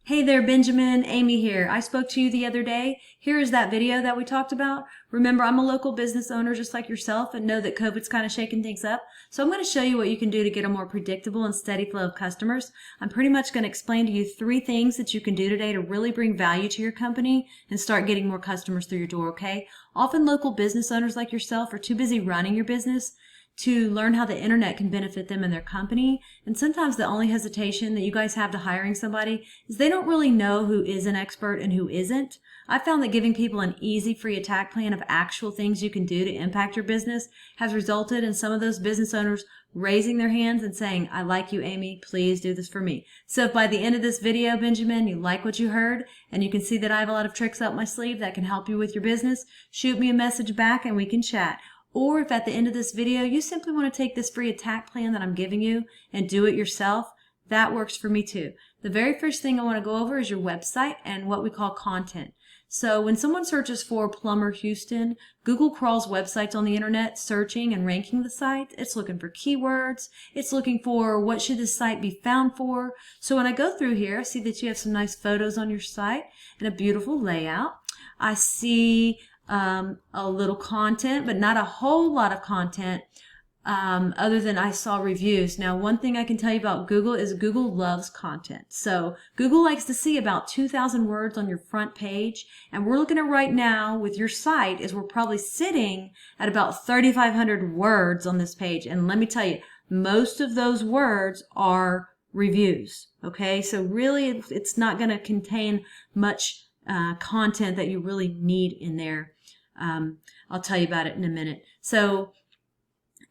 Hey there, Benjamin. Amy here. I spoke to you the other day. Here is that video that we talked about. Remember, I'm a local business owner just like yourself and know that COVID's kind of shaking things up. So I'm going to show you what you can do to get a more predictable and steady flow of customers. I'm pretty much going to explain to you 3 things that you can do today to really bring value to your company and start getting more customers through your door, okay? Often local business owners like yourself are too busy running your business to learn how the internet can benefit them and their company. And sometimes the only hesitation that you guys have to hiring somebody is they don't really know who is an expert and who isn't. I found that giving people an easy free attack plan of actual things you can do to impact your business has resulted in some of those business owners raising their hands and saying, I like you, Amy, please do this for me. So if by the end of this video, Benjamin, you like what you heard and you can see that I have a lot of tricks up my sleeve that can help you with your business, shoot me a message back and we can chat. Or if at the end of this video you simply want to take this free attack plan that I'm giving you and do it yourself, that works for me too. The very first thing I want to go over is your website and what we call content. So when someone searches for Plumber Houston, Google crawls websites on the internet searching and ranking the site. It's looking for keywords. It's looking for what should this site be found for. So when I go through here, I see that you have some nice photos on your site and a beautiful layout. I see a little content, but not a whole lot of content other than I saw reviews. Now, one thing I can tell you about Google is Google loves content. So Google likes to see about 2,000 words on your front page. And we're looking at right now with your site is we're probably sitting at about 3,500 words on this page. And let me tell you, most of those words are reviews. Okay, so really it's not going to contain much content that you really need in there. I'll tell you about it in a minute. So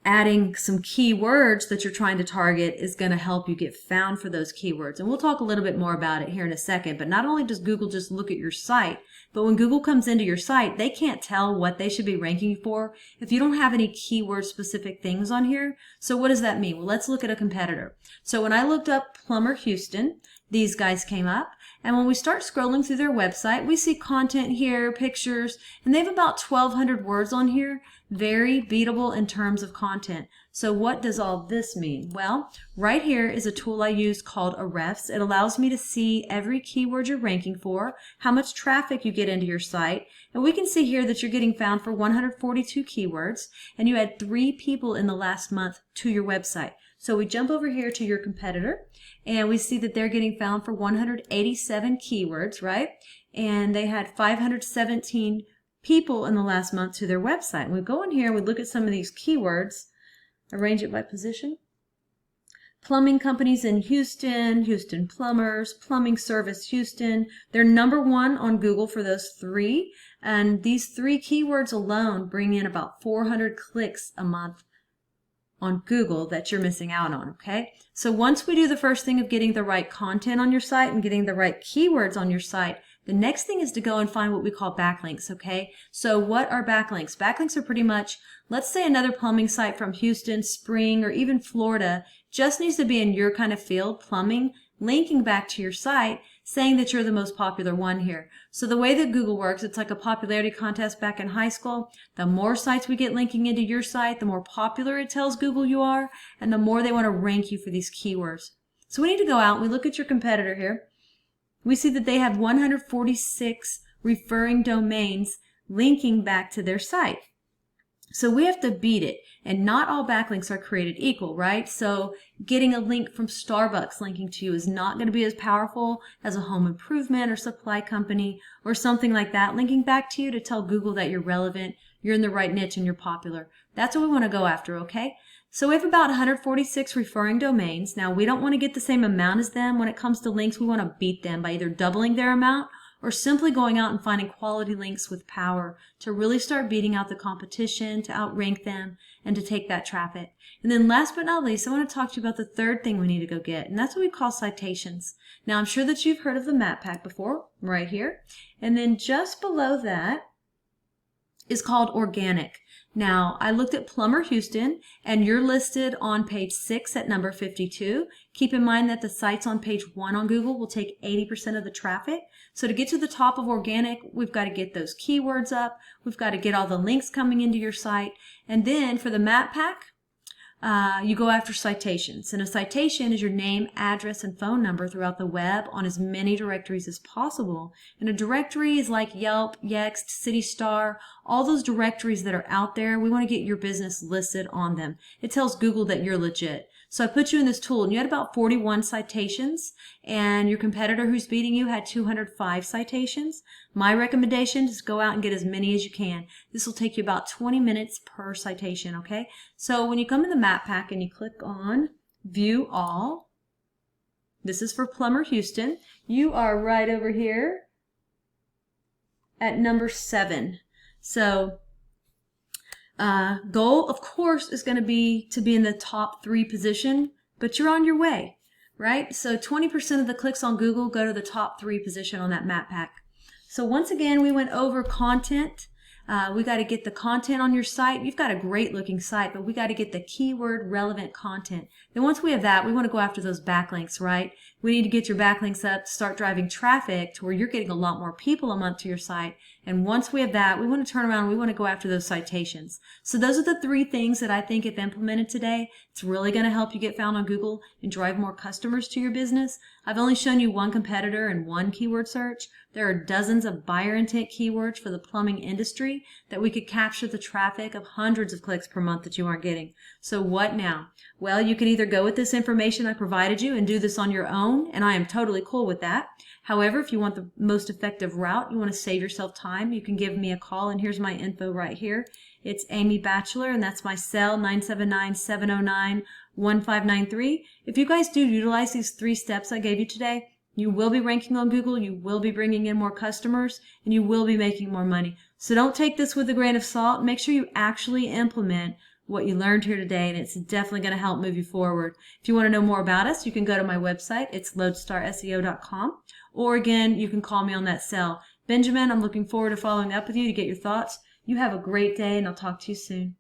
adding some keywords that you're trying to target is going to help you get found for those keywords. And we'll talk a little bit more about it here in a second. But not only does Google just look at your site, but when Google comes into your site, they can't tell what they should be ranking you for if you don't have any keyword specific things on here. So what does that mean? Well, let's look at a competitor. So when I looked up Plumber Houston, these guys came up. And when we start scrolling through their website, we see content here, pictures, and they have about 1,200 words on here. Very beatable in terms of content. So what does all this mean? Well, right here is a tool I use called Ahrefs. It allows me to see every keyword you're ranking for, how much traffic you get into your site, and we can see here that you're getting found for 142 keywords, and you had 3 people in the last month to your website. So we jump over here to your competitor, and we see that they're getting found for 187 keywords, right? And they had 517 people in the last month to their website. And we go in here and we look at some of these keywords, arrange it by position. Plumbing companies in Houston, Houston Plumbers, Plumbing Service Houston. They're #1 on Google for those 3. And these 3 keywords alone bring in about 400 clicks a month on Google that you're missing out on, okay? So once we do the first thing of getting the right content on your site and getting the right keywords on your site, the next thing is to go and find what we call backlinks, okay? So what are backlinks? Backlinks are pretty much, let's say another plumbing site from Houston, Spring, or even Florida just needs to be in your kind of field, plumbing, linking back to your site, saying that you're the most popular one here. So the way that Google works, it's like a popularity contest back in high school. The more sites we get linking into your site, the more popular it tells Google you are, and the more they want to rank you for these keywords. So we need to go out and we look at your competitor here. We see that they have 146 referring domains linking back to their site. So we have to beat it, and not all backlinks are created equal, right? So getting a link from Starbucks linking to you is not going to be as powerful as a home improvement or supply company or something like that linking back to you to tell Google that you're relevant, you're in the right niche, and you're popular. That's what we want to go after, okay? So we have about 146 referring domains. Now, we don't want to get the same amount as them. When it comes to links, we want to beat them by either doubling their amount or simply going out and finding quality links with power to really start beating out the competition, to outrank them, and to take that traffic. And then last but not least, I want to talk to you about the third thing we need to go get, and that's what we call citations. Now, I'm sure that you've heard of the map pack before, right here. And then just below that is called organic. Now, I looked at Plumber Houston, and you're listed on page 6 at number 52. Keep in mind that the sites on page 1 on Google will take 80% of the traffic. So to get to the top of organic, we've got to get those keywords up. We've got to get all the links coming into your site. And then for the map pack, you go after citations. And a citation is your name, address, and phone number throughout the web on as many directories as possible. And a directory is like Yelp, Yext, CityStar, all those directories that are out there. We want to get your business listed on them. It tells Google that you're legit. So I put you in this tool, and you had about 41 citations, and your competitor who's beating you had 205 citations. My recommendation is go out and get as many as you can. This will take you about 20 minutes per citation, okay? So when you come in the map pack and you click on View All, this is for Plumber Houston. You are right over here at number 7. So goal, of course, is going to be in the top 3 position, but you're on your way, right? So 20% of the clicks on Google go to the top 3 position on that map pack. So once again, we went over content. We got to get the content on your site. You've got a great looking site, but we got to get the keyword relevant content. Then once we have that, we want to go after those backlinks, right? We need to get your backlinks up to start driving traffic to where you're getting a lot more people a month to your site. And once we have that, we want to turn around and we want to go after those citations. So those are the 3 things that I think if implemented today, it's really going to help you get found on Google and drive more customers to your business. I've only shown you one competitor and one keyword search. There are dozens of buyer intent keywords for the plumbing industry that we could capture the traffic of hundreds of clicks per month that you aren't getting. So what now? Well, you can either go with this information I provided you and do this on your own, and I am totally cool with that. However, if you want the most effective route, you want to save yourself time, you can give me a call, and here's my info right here. It's Amy Batchelor, and that's my cell, 979-709-1593. If you guys do utilize these 3 steps I gave you today, you will be ranking on Google, you will be bringing in more customers, and you will be making more money. So don't take this with a grain of salt. Make sure you actually implement what you learned here today, and it's definitely going to help move you forward. If you want to know more about us, you can go to my website. It's lodestarseo.com. Or again, you can call me on that cell. Benjamin, I'm looking forward to following up with you to get your thoughts. You have a great day, and I'll talk to you soon.